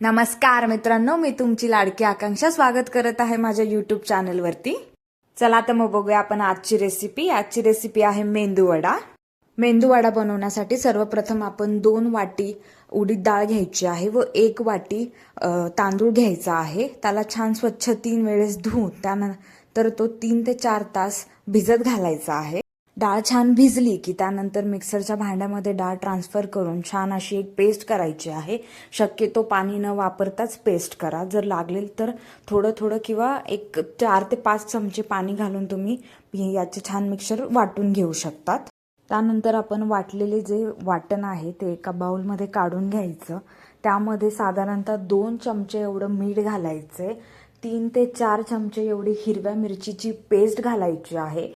नमस्कार मित्रांनो, मी तुमची लाडकी आकांक्षा स्वागत करत आहे माझ्या यूट्यूब चॅनलवरती। चला तर मग बघूया आपण आजची रेसिपी। आजची रेसिपी आहे मेंदूवडा। मेंदूवडा बनवण्यासाठी सर्वप्रथम आपण 2 वाटी उडीद डाळ घ्यायची आहे व 1 वाटी तांदूळ घ्यायचा आहे। त्याला छान स्वच्छ 3 वेळेस धुवून त्यानंतर तो 3 ते 4 तास भिजत घालायचा आहे। डाळ छान भिजली की त्यानंतर मिक्सरच्या भांड्यामध्ये डाळ ट्रान्सफर करून छान अशी एक पेस्ट करायची आहे। शक्यतो पाणी न वापरताच पेस्ट करा। जर लागेल तर थोडं किंवा एक 4 ते 5 चमचे पाणी घालून तुम्ही याचे छान मिक्सर वाटून घेऊ शकतात। त्यानंतर आपण वाटलेले जे वाटण आहे ते एका बाउलमध्ये काढून घ्यायचं। त्यामध्ये साधारणतः 2 चमचे एवढं मीठ घालायचे, 3 ते 4 चमचे एवढी हिरव्या मिरचीची पेस्ट घालायची आहे।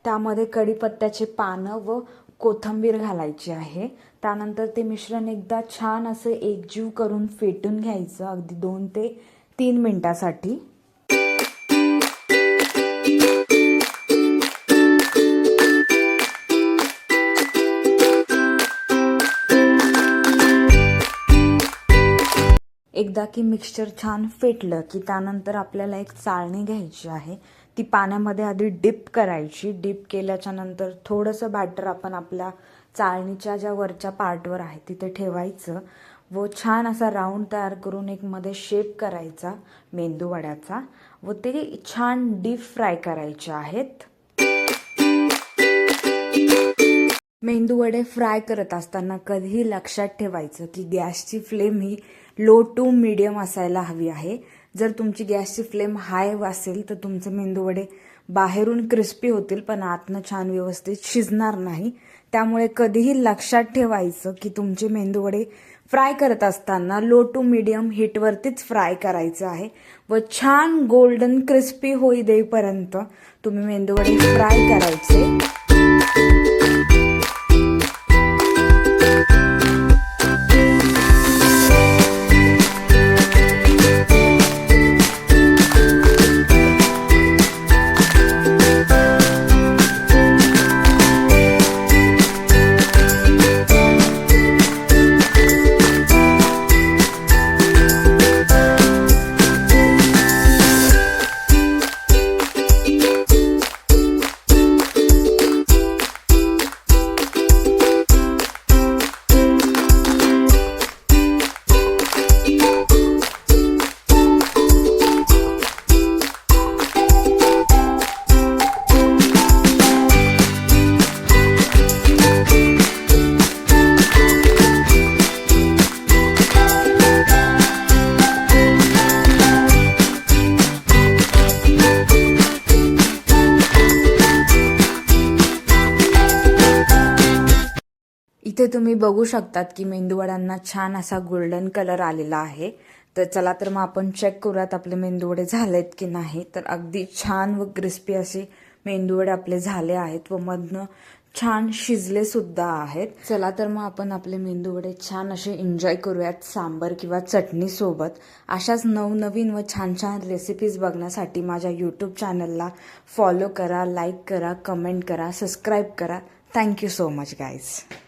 त्यामध्ये कढीपत्त्याचे पानं व कोथिंबीर घालायची आहे। त्यानंतर ते मिश्रण एकदा छान असं एकजीव करून फेटून घ्यायचं अगदी 2 ते 3 मिनिटासाठी। एकदा की मिक्सचर छान फेटलं की त्यानंतर आपल्याला एक चाळणी घ्यायची आहे। ती पाण्यामध्ये आधी डिप करायची। डिप केल्याच्या नंतर थोडंसं बॅटर आपण आपल्या चाळणीच्या ज्या वरच्या पार्टवर आहे तिथे ठेवायचं व छान असा राऊंड तयार करून एक मध्ये शेप करायचा मेंदूवड्याचा व ते छान डीप फ्राय करायचे आहेत। मेंदूवडे फ्राय करत असताना कधीही लक्षात ठेवायचं की गॅसची फ्लेम ही लो टू मीडियम असायला हवी आहे। जर तुमची गॅसची फ्लेम हाय असेल तर तुमचे मेंदूवडे बाहेरून क्रिस्पी होतील पण आतनं छान व्यवस्थित शिजणार नाही। त्यामुळे कधीही लक्षात ठेवायचं की तुमचे मेंदूवडे फ्राय करत असताना लो टू मीडियम हीटवरतीच फ्राय करायचं आहे व छान गोल्डन क्रिस्पी होई देईपर्यंत तुम्ही मेंदूवडे फ्राय करायचे। इथे तुम्ही बघू शकतात की मेंदूवड्यांना छान असा गोल्डन कलर आलेला आहे। तर चला तर मग आपण चेक करूयात आपले मेंदूवडे झालेत की नाही। तर अगदी छान व क्रिस्पी असे मेंदूवडे आपले झाले आहेत व मधनं छान शिजले सुद्धा आहेत। चला तर मग आपण आपले मेंदूवडे छान असे एन्जॉय करूयात सांबर किंवा चटणी सोबत। अशाच नवनवीन व छान छान रेसिपीज बघण्यासाठी माझ्या यूट्यूब चॅनलला फॉलो करा, लाईक करा, कमेंट करा, सबस्क्राईब करा। Thank you so much guys.